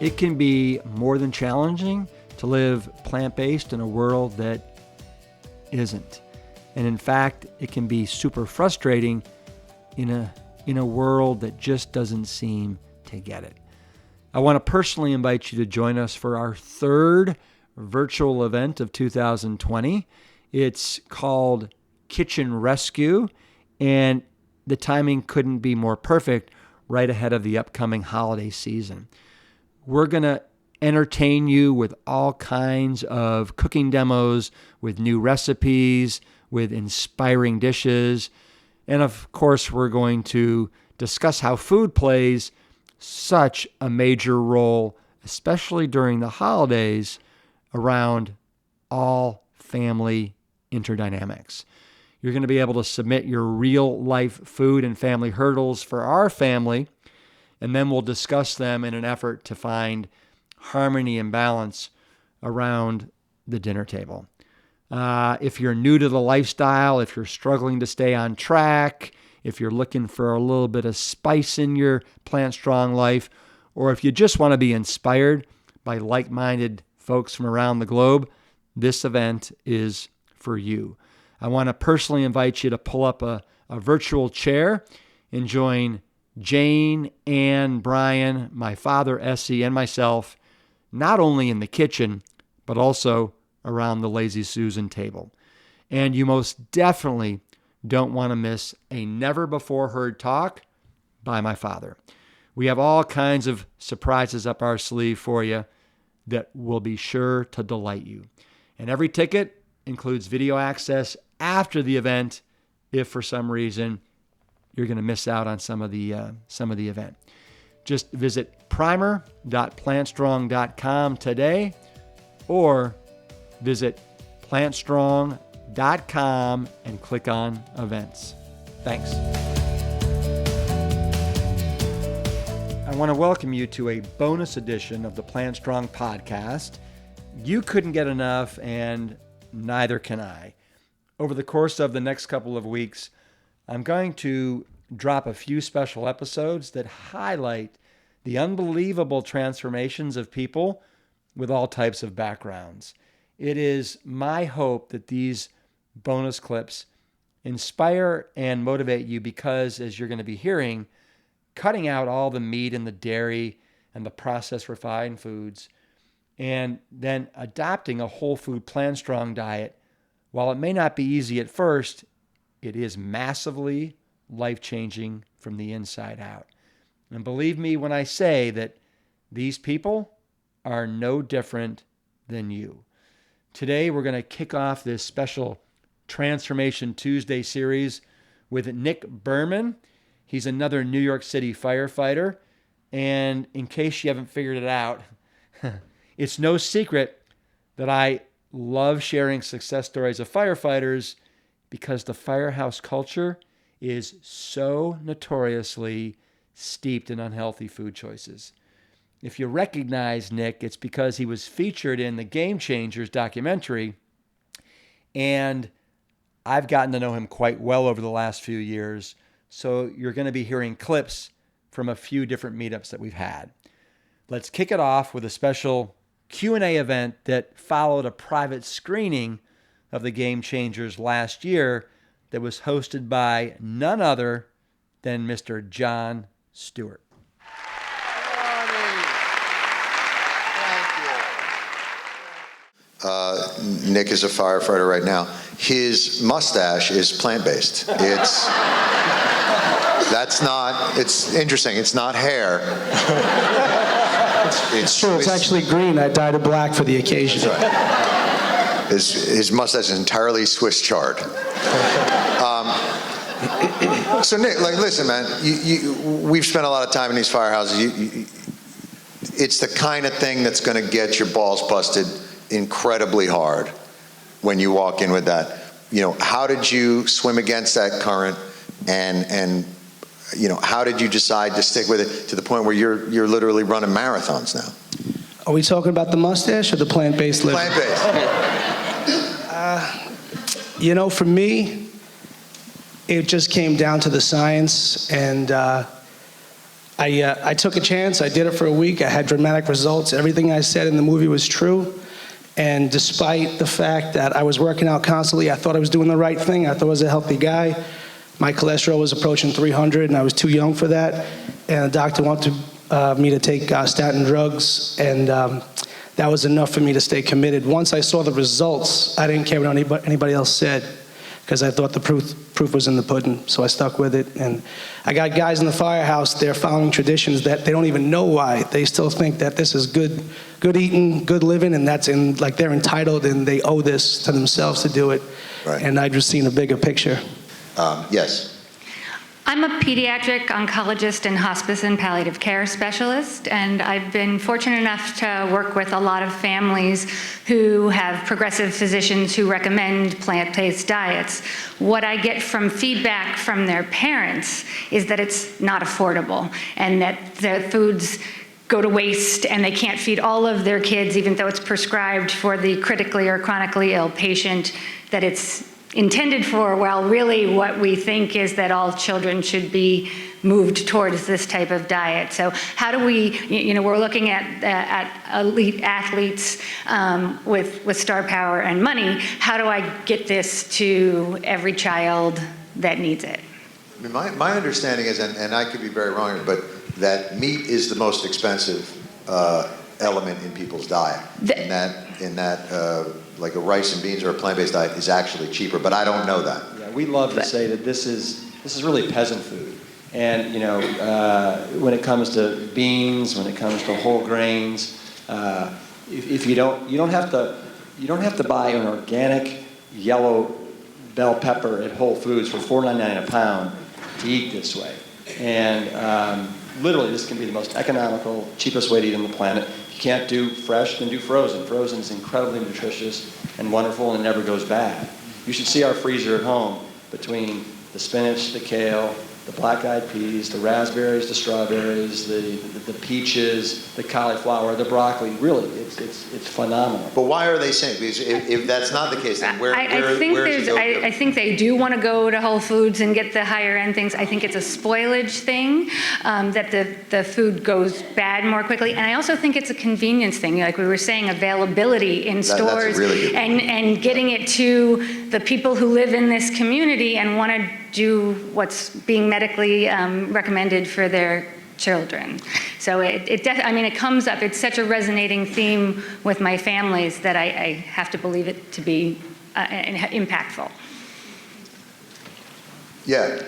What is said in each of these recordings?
it can be more than challenging to live plant-based in a world that isn't. And in fact, it can be super frustrating in a world that just doesn't seem to get it. I want to personally invite you to join us for our third virtual event of 2020. It's called Kitchen Rescue, and the timing couldn't be more perfect right ahead of the upcoming holiday season. We're going to entertain you with all kinds of cooking demos, with new recipes, with inspiring dishes. And of course, we're going to discuss how food plays such a major role, especially during the holidays, around all family interdynamics. You're going to be able to submit your real life food and family hurdles for our family, and then we'll discuss them in an effort to find harmony and balance around the dinner table. If you're new to the lifestyle, if you're struggling to stay on track, if you're looking for a little bit of spice in your Plant Strong life, or if you just want to be inspired by like-minded folks from around the globe, this event is for you. I want to personally invite you to pull up a virtual chair and join Jane, Ann, Brian, my father, Essie, and myself, not only in the kitchen, but also around the Lazy Susan table. And you most definitely don't want to miss a never-before-heard talk by my father. We have all kinds of surprises up our sleeve for you that will be sure to delight you. And every ticket includes video access after the event if for some reason you're going to miss out on some of the event. Just visit primer.plantstrong.com today, or visit plantstrong.com and click on events. Thanks. I want to welcome you to a bonus edition of the Plant Strong podcast. You couldn't get enough, and neither can I. Over the course of the next couple of weeks, I'm going to drop a few special episodes that highlight the unbelievable transformations of people with all types of backgrounds. It is my hope that these bonus clips inspire and motivate you because, as you're going to be hearing, cutting out all the meat and the dairy and the processed refined foods, and then adopting a whole food Plant Strong diet, while it may not be easy at first, it is massively life-changing from the inside out. And believe me when I say that these people are no different than you. Today, we're going to kick off this special Transformation Tuesday series with Nick Berman. He's another New York City firefighter. And in case you haven't figured it out, it's no secret that I love sharing success stories of firefighters because the firehouse culture is so notoriously steeped in unhealthy food choices. If you recognize Nick, it's because he was featured in the Game Changers documentary, and I've gotten to know him quite well over the last few years, so you're going to be hearing clips from a few different meetups that we've had. Let's kick it off with a special Q&A event that followed a private screening of the Game Changers last year that was hosted by none other than Mr. Jon Stewart. Nick is a firefighter right now. His mustache is plant-based. It's interesting. It's not hair. It's true. It's actually green. I dyed it black for the occasion. That's right. His mustache is entirely Swiss chard. So Nick, listen, man. We've spent a lot of time in these firehouses. It's the kind of thing that's going to get your balls busted incredibly hard when you walk in with that. How did you swim against that current, and how did you decide to stick with it to the point where you're literally running marathons now? Are we talking about the mustache or the plant-based living? Plant-based. For me, it just came down to the science, and I I took a chance. I did it for a week. I had dramatic results. Everything I said in the movie was true. And despite the fact that I was working out constantly, I thought I was doing the right thing. I thought I was a healthy guy. My cholesterol was approaching 300, and I was too young for that. And the doctor wanted me to take statin drugs, and that was enough for me to stay committed. Once I saw the results, I didn't care what anybody else said, because I thought the proof was in the pudding, so I stuck with it. And I got guys in the firehouse, they're following traditions that they don't even know why. They still think that this is good eating, good living, and that's like they're entitled and they owe this to themselves to do it. Right. And I've just seen a bigger picture. Yes. I'm a pediatric oncologist and hospice and palliative care specialist, and I've been fortunate enough to work with a lot of families who have progressive physicians who recommend plant-based diets. What I get from feedback from their parents is that it's not affordable, and that the foods go to waste and they can't feed all of their kids, even though it's prescribed for the critically or chronically ill patient that it's intended for, while really what we think is that all children should be moved towards this type of diet. So how do we, we're looking at elite athletes with star power and money. How do I get this to every child that needs it? I mean, my understanding is, and I could be very wrong here, but that meat is the most expensive element in people's diet. In that like a rice and beans or a plant-based diet is actually cheaper, but I don't know that. Yeah, we love to say that this is really peasant food. And when it comes to beans, when it comes to whole grains, if you don't have to buy an organic yellow bell pepper at Whole Foods for $4.99 a pound to eat this way. And literally, this can be the most economical, cheapest way to eat on the planet. If you can't do fresh, then do frozen. Frozen is incredibly nutritious and wonderful and never goes bad. You should see our freezer at home between the spinach, the kale, the black-eyed peas, the raspberries, the strawberries, the peaches, the cauliflower, the broccoli. Really, it's phenomenal. But why are they saying? Because if that's not the case, then where is it I think they do want to go to Whole Foods and get the higher end things. I think it's a spoilage thing, that the food goes bad more quickly. And I also think it's a convenience thing. Like we were saying, availability in stores, really and getting it to the people who live in this community and want to do what's being medically recommended for their children. So it comes up. It's such a resonating theme with my families that I have to believe it to be impactful. Yeah.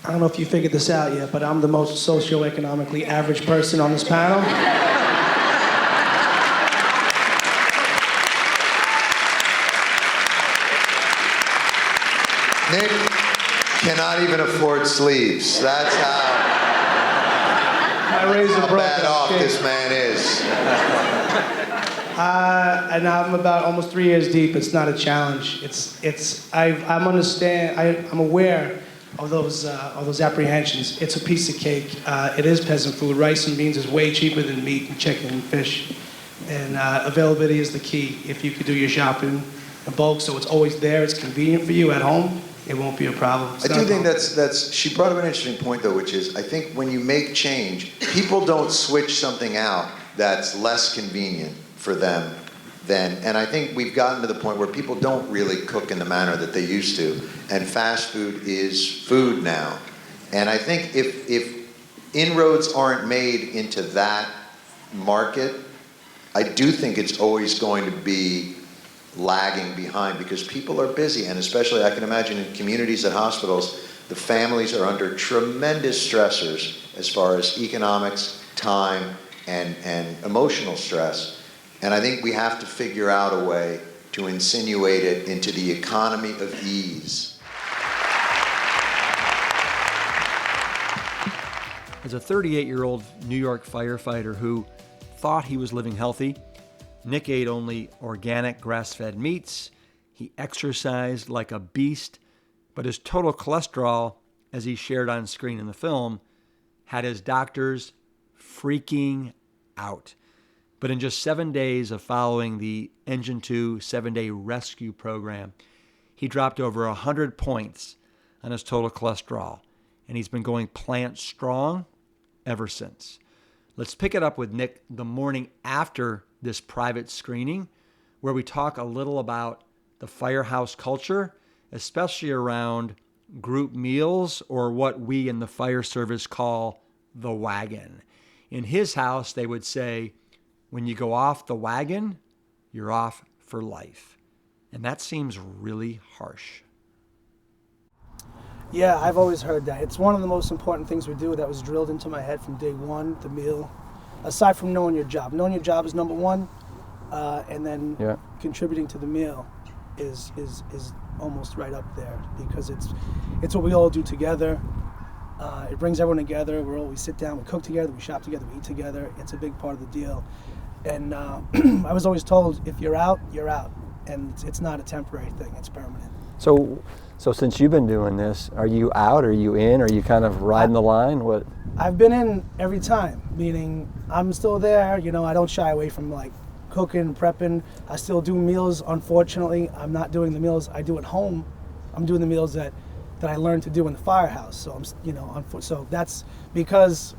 I don't know if you figured this out yet, but I'm the most socioeconomically average person on this panel. Nick cannot even afford sleeves. That's how bad off this man is. And I'm about almost 3 years deep. It's not a challenge. I'm aware of those apprehensions. It's a piece of cake. It is peasant food. Rice and beans is way cheaper than meat and chicken and fish. And availability is the key. If you could do your shopping in bulk, so it's always there, it's convenient for you at home, it won't be a problem. I do think that's, she brought up an interesting point though, which is, I think when you make change, people don't switch something out that's less convenient for them then, and I think we've gotten to the point where people don't really cook in the manner that they used to, and fast food is food now. And I think if inroads aren't made into that market, I do think it's always going to be lagging behind because people are busy, and especially I can imagine in communities at hospitals, the families are under tremendous stressors as far as economics, time, and emotional stress. And I think we have to figure out a way to insinuate it into the economy of ease. As a 38-year-old New York firefighter who thought he was living healthy, Nick ate only organic grass-fed meats. He exercised like a beast, but his total cholesterol, as he shared on screen in the film, had his doctors freaking out. But in just 7 days of following the Engine 2 7-day rescue program, he dropped over 100 points on his total cholesterol. and he's been going plant strong ever since. Let's pick it up with Nick the morning after this private screening, where we talk a little about the firehouse culture, especially around group meals, or what we in the fire service call the wagon. In his house, they would say, when you go off the wagon, you're off for life. And that seems really harsh. Yeah, I've always heard that. It's one of the most important things we do that was drilled into my head from day one, the meal. Aside from knowing your job. Knowing your job is number one, and then contributing to the meal is almost right up there, because it's what we all do together. It brings everyone together. We sit down, we cook together, we shop together, we eat together. It's a big part of the deal. And I was always told, if you're out, you're out. And it's not a temporary thing, it's permanent. So since you've been doing this, are you out, are you in, are you kind of riding the line? What? I've been in every time, meaning I'm still there. You know, I don't shy away from like cooking, prepping. I still do meals. Unfortunately, I'm not doing the meals I do at home. I'm doing the meals that I learned to do in the firehouse. So so that's because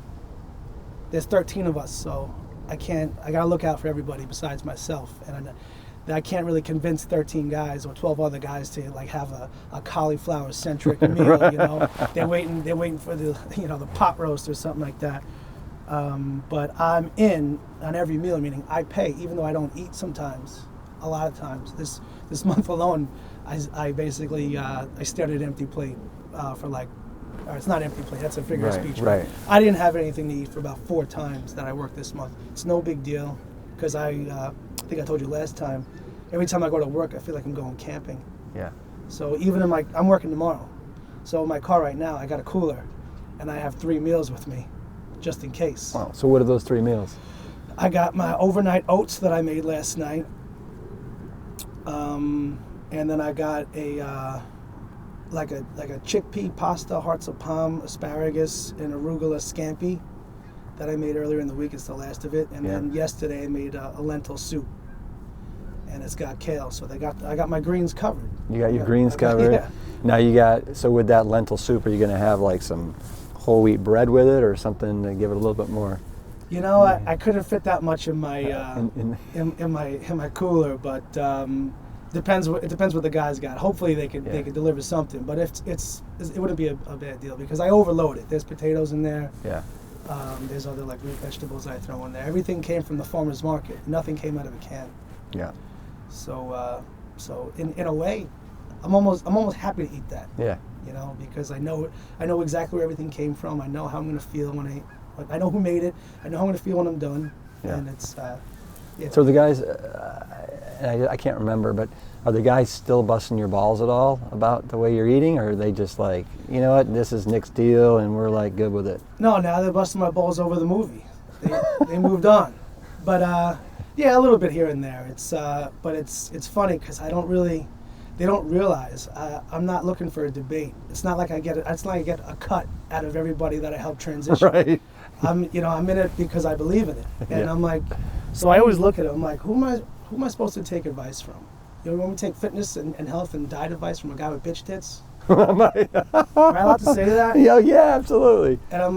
there's 13 of us. So I gotta look out for everybody besides myself. And I can't really convince 13 guys or 12 other guys to like have a cauliflower-centric meal. You know, they're waiting for the the pot roast or something like that. But I'm in on every meal, meaning I pay, even though I don't eat sometimes. A lot of times, this month alone, I basically I stared at an empty plate for like, or it's not empty plate. That's a figure of speech. Right. I didn't have anything to eat for about 4 times that I worked this month. It's no big deal, because I think I told you last time. Every time I go to work, I feel like I'm going camping. Yeah. So even I'm working tomorrow. So in my car right now, I got a cooler, and I have 3 meals with me, just in case. Wow. So what are those 3 meals? I got my overnight oats that I made last night, and then I got a like a chickpea pasta, hearts of palm, asparagus, and arugula scampi that I made earlier in the week. It's the last of it. And then yesterday I made a lentil soup, and it's got kale. So I got my greens covered. You got your greens covered. Yeah. Now so with that lentil soup, are you going to have like some whole wheat bread with it, or something to give it a little bit more? You know, I couldn't fit that much in my in my cooler, but it depends what the guys got. Hopefully they could deliver something, but it wouldn't be a bad deal, because I overload it. There's potatoes in there. Yeah. There's other like root vegetables I throw in there. Everything came from the farmer's market. Nothing came out of a can. Yeah. So in a way, I'm almost happy to eat that. Yeah. You know, because I know exactly where everything came from. I know how I'm gonna feel when I know who made it. I know how I'm gonna feel when I'm done. Yeah. And it's So the guys, I can't remember, but are the guys still busting your balls at all about the way you're eating, or are they just like, you know what, this is Nick's deal and we're like good with it? No, now they're busting my balls over the movie. They moved on, but yeah, a little bit here and there. But it's funny because they don't realize I'm not looking for a debate. It's not like I get a cut out of everybody that I help transition. Right. I'm in it because I believe in it, and I'm like, so I always look at it. I'm like, who am I supposed to take advice from? You know, when we take fitness and health and diet advice from a guy with bitch tits? Am I allowed to say that? Yeah, absolutely. And I'm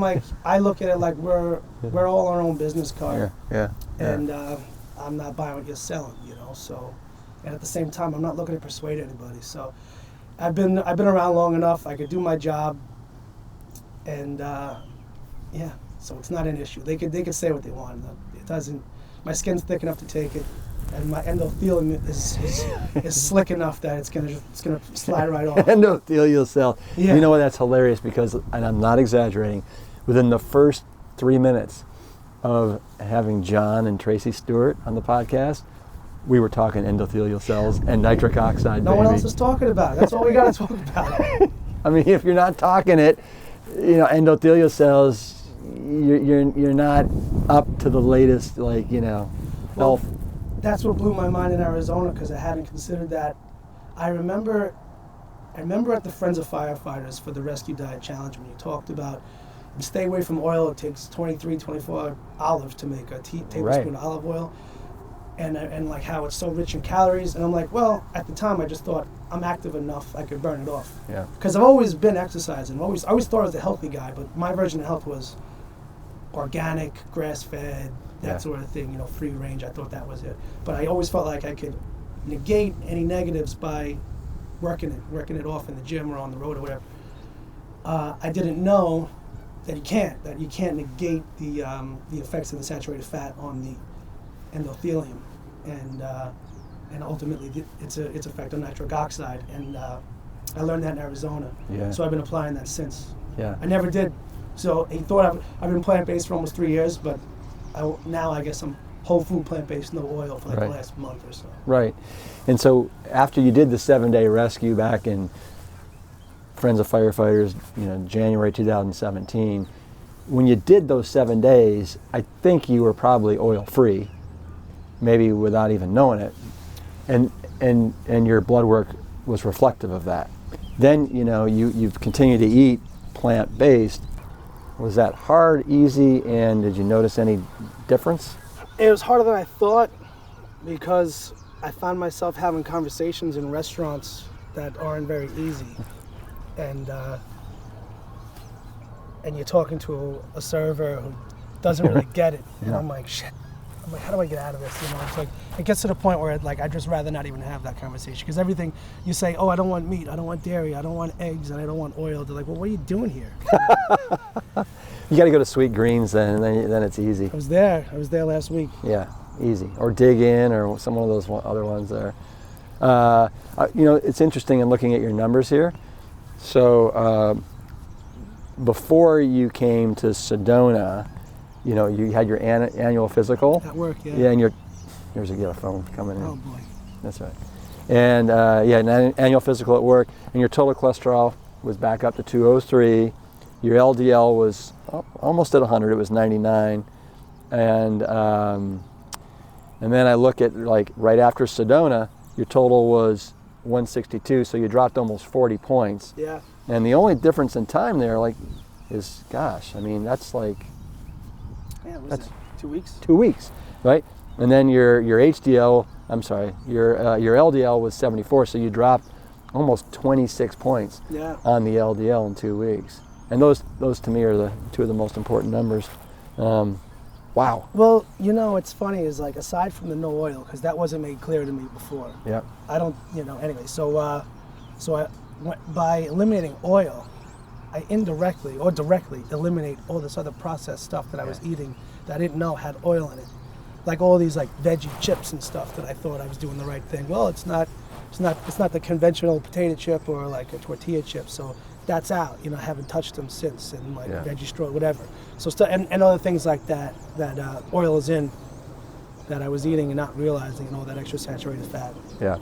like, I look at it like we're all our own business card. Yeah. And I'm not buying what you're selling, you know. So, and at the same time, I'm not looking to persuade anybody. So, I've been around long enough. I could do my job, and so it's not an issue. They could say what they want. It doesn't. My skin's thick enough to take it, and my endothelium is slick enough that it's gonna slide right off. Endothelial cell. Yeah. You know what? That's hilarious, because, and I'm not exaggerating, within the first 3 minutes of having Jon and Tracy Stewart on the podcast, we were talking endothelial cells and nitric oxide. No one else is talking about it. That's all we got to talk about. I mean, if you're not talking it, endothelial cells, you're not up to the latest, health. That's what blew my mind in Arizona, because I hadn't considered that. I remember at the Friends of Firefighters for the Rescue Diet Challenge, when you talked about stay away from oil. It takes 24 olives to make a tablespoon of olive oil. and like how it's so rich in calories. And I'm like, well, at the time I just thought I'm active enough, I could burn it off. Yeah. Because I've always been exercising. I always thought I was a healthy guy, but my version of health was organic, grass-fed, that sort of thing, free range. I thought that was it. But I always felt like I could negate any negatives by working it off in the gym or on the road or whatever. I didn't know that you can't negate the effects of the saturated fat on the endothelium, and ultimately its effect on nitric oxide. And I learned that in Arizona. Yeah. So I've been applying that since. Yeah. I never did. So he thought I've been plant-based for almost 3 years, but now I guess I'm whole food plant-based, no oil for like the last month or so. Right. And so after you did the 7-day rescue back in Friends of Firefighters, January 2017, when you did those 7 days, I think you were probably oil-free, maybe without even knowing it, and your blood work was reflective of that. Then you've continued to eat plant-based. Was that hard, easy, and did you notice any difference? It was harder than I thought, because I found myself having conversations in restaurants that aren't very easy, and you're talking to a server who doesn't really get it, and I'm like, shit. I'm like, how do I get out of this? It's like, it gets to the point where I'd just rather not even have that conversation, because everything you say, oh, I don't want meat, I don't want dairy, I don't want eggs, and I don't want oil. They're like, well, what are you doing here? You got to go to Sweet Greens then, and then it's easy. I was there last week. Yeah, easy. Or Dig In, or some of those other ones there. It's interesting in looking at your numbers here. So before you came to Sedona, you had your annual physical. At work, yeah. Yeah, and here's a phone coming in. Oh boy. That's right. And an annual physical at work, and your total cholesterol was back up to 203. Your LDL was almost at 100. It was 99. And then I look at right after Sedona, your total was 162. So you dropped almost 40 points. Yeah. And the only difference in time there, is that's like. Yeah, what was that? 2 weeks? 2 weeks, right? And then your HDL, your LDL was 74, so you dropped almost 26 points on the LDL in 2 weeks. And those to me are the two of the most important numbers. Wow. Well, what's funny is aside from the no oil, because that wasn't made clear to me before. Yeah. I don't, anyway. So I by eliminating oil, I indirectly or directly eliminate all this other processed stuff that I was eating that I didn't know had oil in it. Like all these veggie chips and stuff that I thought I was doing the right thing. Well, it's not the conventional potato chip or a tortilla chip. So that's out. I haven't touched them since, and veggie straw, whatever. So and other things like that oil is in, that I was eating and not realizing, and all that extra saturated fat. Yeah.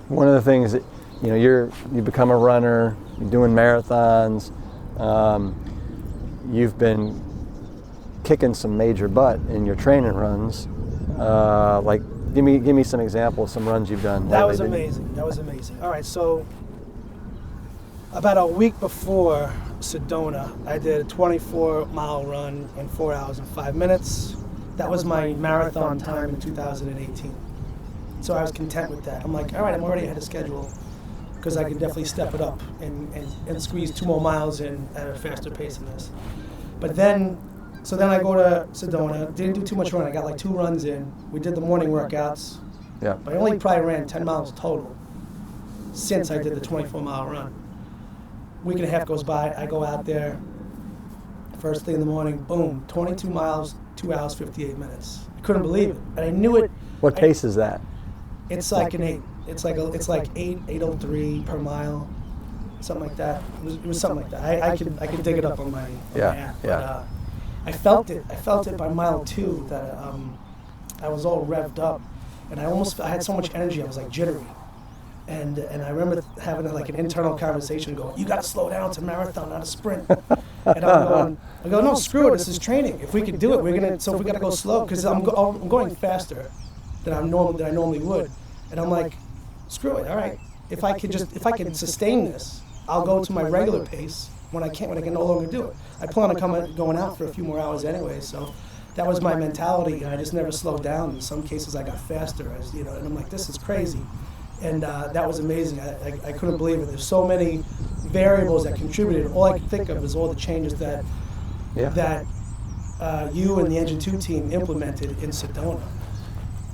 One of the things that you become a runner, you're doing marathons. You've been kicking some major butt in your training runs. Give me some examples, some runs you've done. That was amazing. That was amazing. All right, so about a week before Sedona, I did a 24-mile run in 4 hours and 5 minutes. That was my marathon time in 2018. So I was content with that. I'm like, all right, I'm already ahead of schedule, because I can definitely step it up and squeeze 2 more miles in at a faster pace than this. But then I go to Sedona, didn't do too much running. I got 2 runs in. We did the morning workouts. Yeah. But I only probably ran 10 miles total since I did the 24-mile run. Week and a half goes by, I go out there, first thing in the morning, boom, 22 miles, 2 hours, 58 minutes. I couldn't believe it, and I knew it. What pace is that? It's like an 8. It's like 8:03 per mile, something like that. It was something like that. I could dig it up on my app. But, I felt it by mile 2 that I was all revved up, and I had so much energy. I was jittery, and I remember having an internal conversation going, "You got to slow down. It's a marathon, not a sprint." And I go, "No, screw it. This is training. If we could do it, we're gonna. So if we got to go slow, because I'm going faster than I normally would." And I'm like, screw it, all right. If I can sustain this, I'll go to my regular pace when I can no longer do it. I plan on going out for a few more hours anyway, so that was my mentality, and I just never slowed down. In some cases, I got faster, as you know, and I'm like, this is crazy. And that was amazing. I couldn't believe it. There's so many variables that contributed. All I could think of is all the changes that you and the Engine 2 team implemented in Sedona.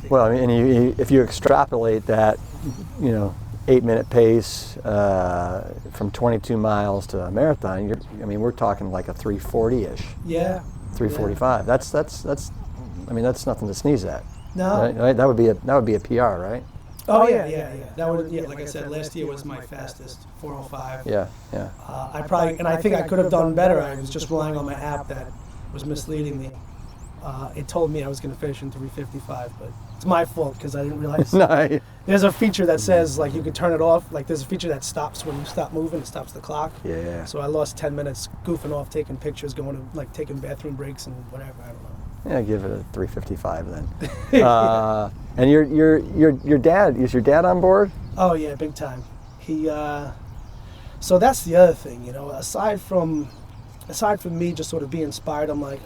Well, I mean, if you extrapolate that, 8-minute pace from 22 miles to a marathon, we're talking like a 340-ish. Yeah. 345. Yeah. That's nothing to sneeze at. No. Right? That would be a PR, right? Oh yeah. That would, like I said, last year was my fastest, 405. Yeah. I think I could have done better. I was just relying on my app that was misleading me. It told me I was going to finish in 355, but it's my fault because I didn't realize. No. There's a feature that says like you can turn it off. Like there's a feature that stops when you stop moving. It stops the clock. Yeah. So I lost 10 minutes goofing off, taking pictures, going to like taking bathroom breaks and whatever. I don't know. Yeah, give it a 355 then. And your dad, is your dad on board? Oh yeah, big time. So that's the other thing, aside from me just sort of being inspired, I'm like,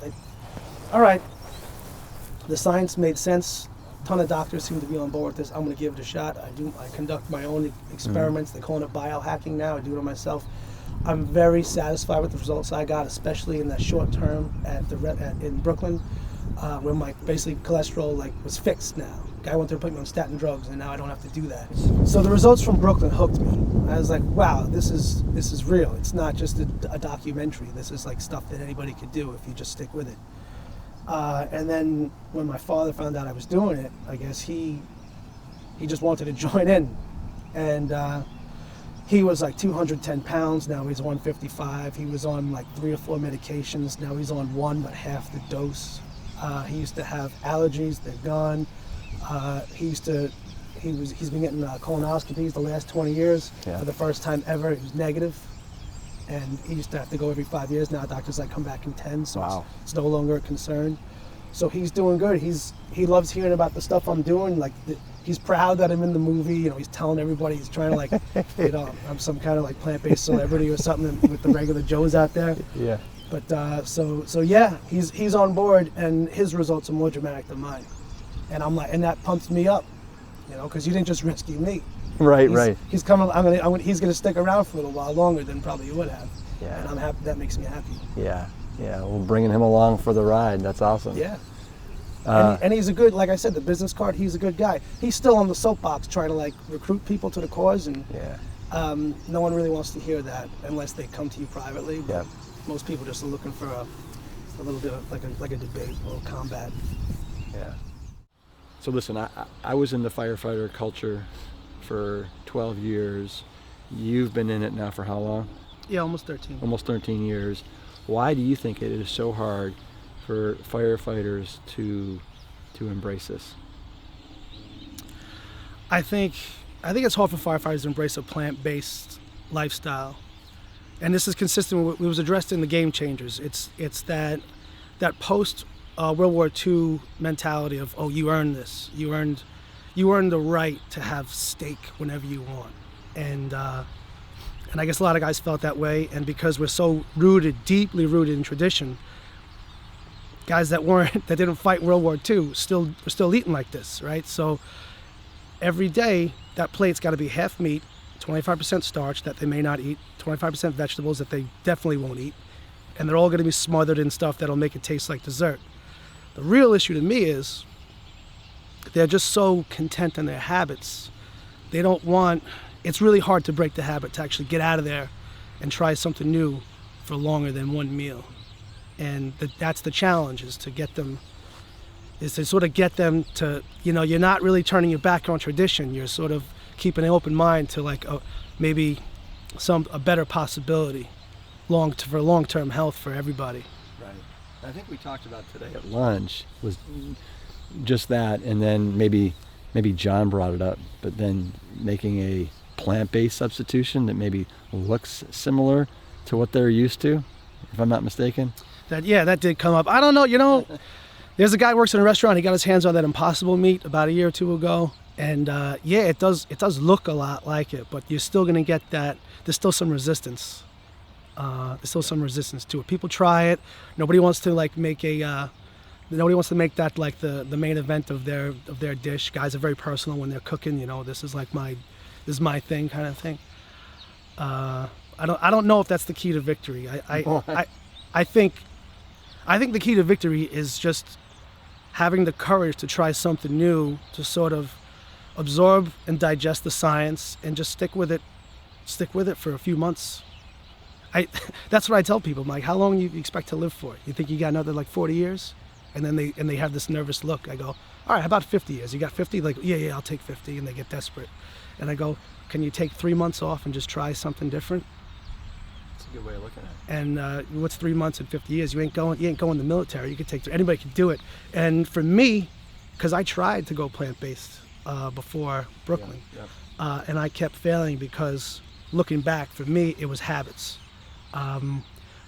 all right, the science made sense. A ton of doctors seem to be on board with this. I'm going to give it a shot. I conduct my own experiments. They're calling it biohacking now. I do it myself. I'm very satisfied with the results I got, especially in that short term in Brooklyn, where my basically cholesterol was fixed now. Guy went there to put me on statin drugs, and now I don't have to do that. So the results from Brooklyn hooked me. I was like, wow, this is real. It's not just a documentary. This is like stuff that anybody could do if you just stick with it. And then when my father found out I was doing it, I guess he just wanted to join in. And he was like 210 pounds, now he's 155. He was on like 3 or 4 medications, now he's on 1 but half the dose. He used to have allergies, they're gone. He's been getting colonoscopies the last 20 years. Yeah. For the first time ever, it was negative. And he used to have to go every 5 years. Now doctors come back in 10, so wow. It's no longer a concern. So he's doing good. He loves hearing about the stuff I'm doing. He's proud that I'm in the movie. He's telling everybody. He's trying to I'm some kind of plant-based celebrity or something with the regular Joes out there. Yeah. But so yeah, he's on board, and his results are more dramatic than mine. And I'm like, and that pumps me up, because you didn't just rescue me. Right. He's coming. He's gonna stick around for a little while longer than probably you would have. Yeah. And I'm happy. That makes me happy. Yeah. Well, bringing him along for the ride. That's awesome. Yeah. And he's a good, like I said, the business card. He's a good guy. He's still on the soapbox trying to recruit people to the cause, and no one really wants to hear that unless they come to you privately. But most people just are looking for a little bit of like a debate, a little combat. Yeah. So listen, I was in the firefighter culture for 12 years. You've been in it now for how long? Yeah, almost 13. Almost 13 years. Why do you think it is so hard for firefighters to embrace this? I think it's hard for firefighters to embrace a plant-based lifestyle, and this is consistent with what was addressed in the Game Changers. It's that post World War II mentality of, oh, you earned this, you earned the right to have steak whenever you want, and I guess a lot of guys felt that way, and because we're so deeply rooted in tradition, guys that didn't fight World War II were still eating like this, right? So every day that plate's got to be half meat, 25% starch that they may not eat, 25% vegetables that they definitely won't eat, and they're all going to be smothered in stuff that'll make it taste like dessert. The real issue to me is they're just so content in their habits. They don't want, it's really hard to break the habit, to actually get out of there and try something new for longer than one meal. And that's the challenge, is to sort of get them to, you're not really turning your back on tradition. You're sort of keeping an open mind to maybe a better possibility for long-term health for everybody. Right. I think we talked about today at lunch was just that, and then maybe John brought it up, but then making a plant-based substitution that maybe looks similar to what they're used to, if I'm not mistaken. That did come up. I don't know, there's a guy who works in a restaurant. He got his hands on that Impossible meat about a year or two ago, and it does look a lot like it, but you're still going to get that. There's still some resistance. To it. People try it. Nobody wants to make a Nobody wants to make that like the main event of their dish. Guys are very personal when they're cooking. You know, this is my thing kind of thing. I don't know if that's the key to victory. I think the key to victory is just having the courage to try something new, to sort of absorb and digest the science and just stick with it for a few months. That's what I tell people. I'm like, how long do you expect to live for? You think you got another like 40 years? And then they have this nervous look. I go, all right, how about 50 years? You got 50? Like, yeah, I'll take 50. And they get desperate. And I go, can you take 3 months off and just try something different? That's a good way of looking at it. And what's 3 months and 50 years? You ain't going in the military. You could take, anybody can do it. And for me, because I tried to go plant-based before Brooklyn, and I kept failing because looking back, for me, it was habits.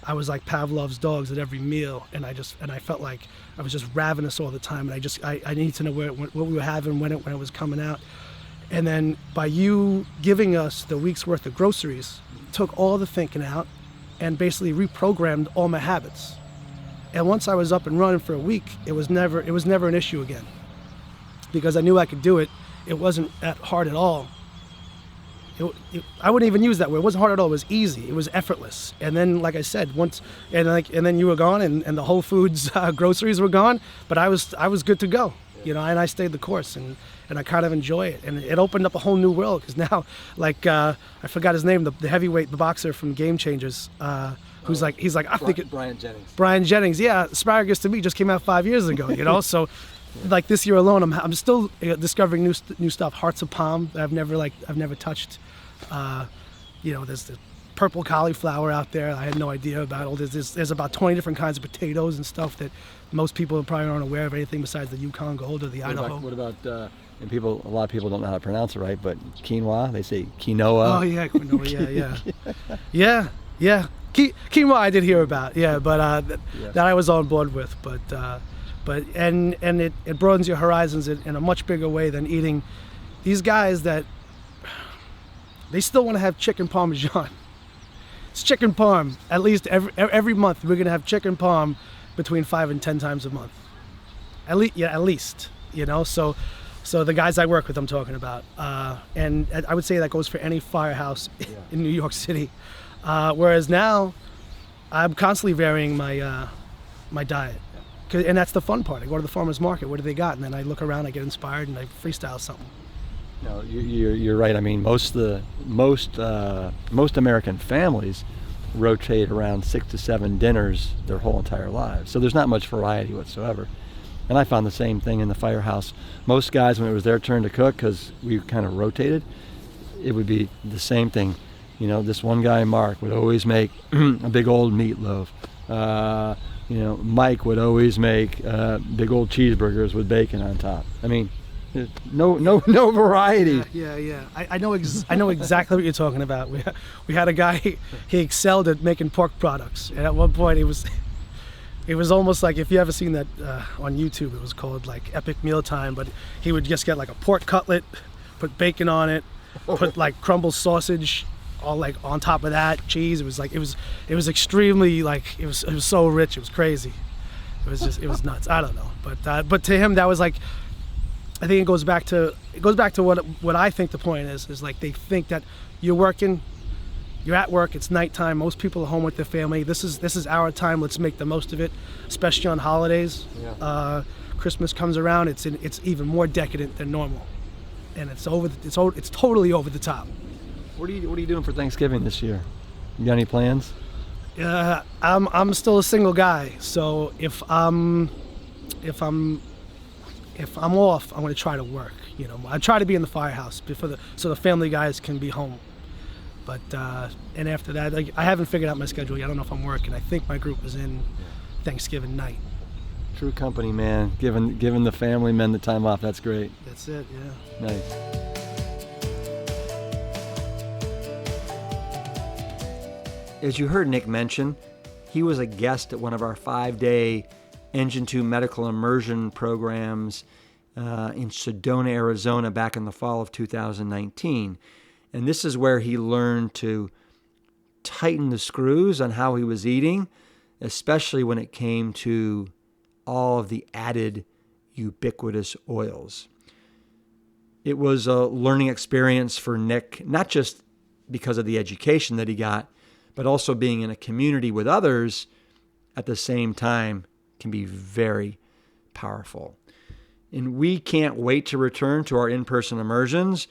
I was like Pavlov's dogs at every meal, and I felt like I was just ravenous all the time, and I needed to know what we were having when it was coming out. And then by you giving us the week's worth of groceries, took all the thinking out and basically reprogrammed all my habits. And once I was up and running for a week, it was never an issue again, because I knew I could do it. It wasn't that hard at all. I wouldn't even use that word. It wasn't hard at all. It was easy. It was effortless. And then, like I said, and then you were gone, and the Whole Foods groceries were gone. But I was good to go, you know. And I stayed the course, and I kind of enjoy it. And it opened up a whole new world, because now, like I forgot his name, the heavyweight, the boxer from Game Changers, he's like I think Brian Jennings. Brian Jennings, yeah. Asparagus to me just came out 5 years ago, you know. So. Like this year alone, I'm still discovering new stuff. Hearts of palm that I've never touched. You know, there's the purple cauliflower out there. I had no idea about. There's about 20 different kinds of potatoes and stuff that most people probably aren't aware of anything besides the Yukon Gold or the Idaho. What about and a lot of people don't know how to pronounce it right, but quinoa, they say quinoa. Oh yeah, quinoa. Yeah. Quinoa I did hear about. Yeah, but that I was on board with. But it broadens your horizons in a much bigger way than eating. These guys that they still want to have chicken parmesan. It's chicken parm. At least every month we're gonna have chicken parm between 5 and 10 times a month. At least, you know. So the guys I work with, I'm talking about, and I would say that goes for any firehouse in New York City. Whereas now, I'm constantly varying my diet. And that's the fun part. I go to the farmer's market. What do they got? And then I look around, I get inspired, and I freestyle something. No, you're right. I mean, most American families rotate around 6 to 7 dinners their whole entire lives. So there's not much variety whatsoever. And I found the same thing in the firehouse. Most guys, when it was their turn to cook, because we kind of rotated, it would be the same thing. You know, this one guy, Mark, would always make a big old meatloaf. You know, Mike would always make big old cheeseburgers with bacon on top. I mean, no variety. Yeah. I know exactly what you're talking about. We had a guy, he excelled at making pork products, and at one point it was almost like, if you ever seen that on YouTube, it was called like Epic Mealtime. But he would just get like a pork cutlet, put bacon on it, put like crumbled sausage, all like on top of that, cheese. It was extremely, like, it was so rich. It was crazy. It was nuts. I don't know, but to him that was like, I think it goes back to what I think the point is like, they think that you're at work, it's nighttime, most people are home with their family. This is our time. Let's make the most of it, especially on holidays. Yeah. Christmas comes around, it's even more decadent than normal, and it's totally over the top. What are you doing for Thanksgiving this year? You got any plans? I'm still a single guy, so if I'm off, I'm going to try to work. You know, I try to be in the firehouse so the family guys can be home. But and after that, like, I haven't figured out my schedule yet. I don't know if I'm working. I think my group is in Thanksgiving night. True company, man. Giving the family men the time off. That's great. That's it. Yeah. Nice. As you heard Nick mention, he was a guest at one of our 5-day Engine 2 medical immersion programs in Sedona, Arizona, back in the fall of 2019. And this is where he learned to tighten the screws on how he was eating, especially when it came to all of the added ubiquitous oils. It was a learning experience for Nick, not just because of the education that he got, but also being in a community with others at the same time can be very powerful. And we can't wait to return to our in-person immersions,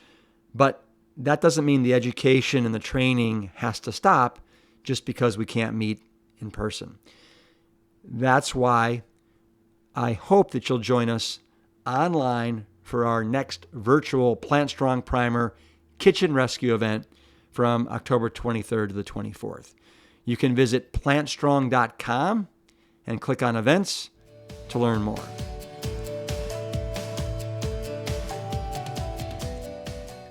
but that doesn't mean the education and the training has to stop just because we can't meet in person. That's why I hope that you'll join us online for our next virtual Plant Strong Primer Kitchen Rescue event from October 23rd to the 24th. You can visit plantstrong.com and click on events to learn more.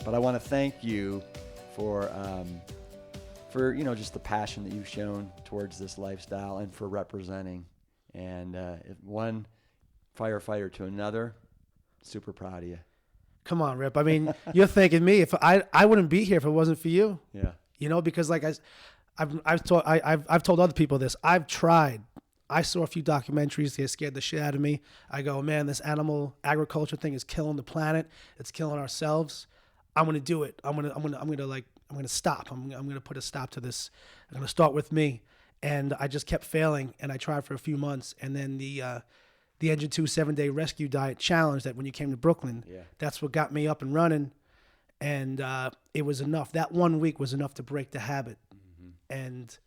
But I want to thank you for just the passion that you've shown towards this lifestyle and for representing. And one firefighter to another, super proud of you. Come on, Rip. I mean, you're thanking me. If I wouldn't be here if it wasn't for you. Yeah. Because like I've told other people this. I've tried. I saw a few documentaries that scared the shit out of me. I go, man, this animal agriculture thing is killing the planet. It's killing ourselves. I'm gonna do it. I'm gonna stop. I'm gonna put a stop to this. I'm gonna start with me. And I just kept failing. And I tried for a few months. And then the Engine 2 7-day rescue diet challenge that when you came to Brooklyn, that's what got me up and running. And it was enough. That 1 week was enough to break the habit. Mm-hmm. And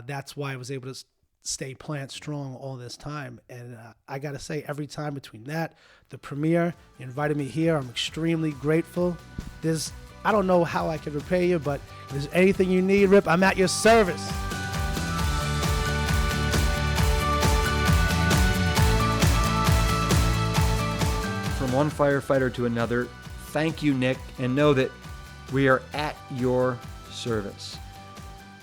that's why I was able to stay plant strong all this time. And I got to say, every time between that, the premiere, you invited me here, I'm extremely grateful. I don't know how I can repay you, but if there's anything you need, Rip, I'm at your service. From one firefighter to another, thank you, Nick, and know that we are at your service.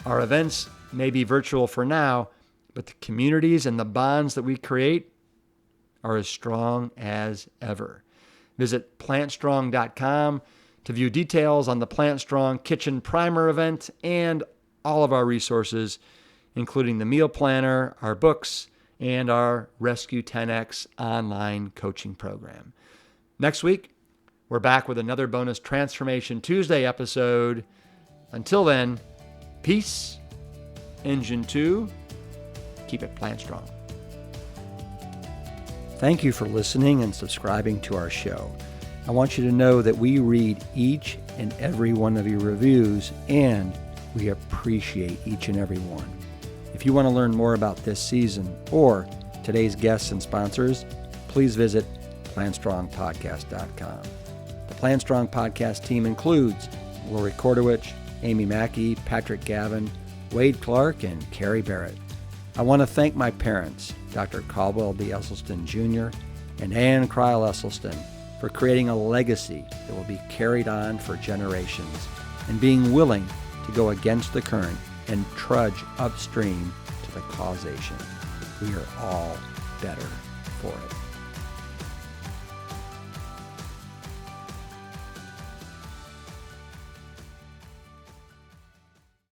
Our events may be virtual for now, but the communities and the bonds that we create are as strong as ever. Visit plantstrong.com to view details on the Plant Strong Kitchen Primer event and all of our resources, including the meal planner, our books, and our Rescue 10X online coaching program. Next week, we're back with another bonus Transformation Tuesday episode. Until then, peace, Engine 2, keep it plant strong. Thank you for listening and subscribing to our show. I want you to know that we read each and every one of your reviews, and we appreciate each and every one. If you want to learn more about this season or today's guests and sponsors, please visit plantstrongpodcast.com. The Plant Strong podcast team includes Lori Kordowich, Amy Mackey, Patrick Gavin, Wade Clark, and Carrie Barrett. I want to thank my parents, Dr. Caldwell B. Esselstyn Jr. and Ann Kryle Esselstyn, for creating a legacy that will be carried on for generations and being willing to go against the current and trudge upstream to the causation. We are all better for it.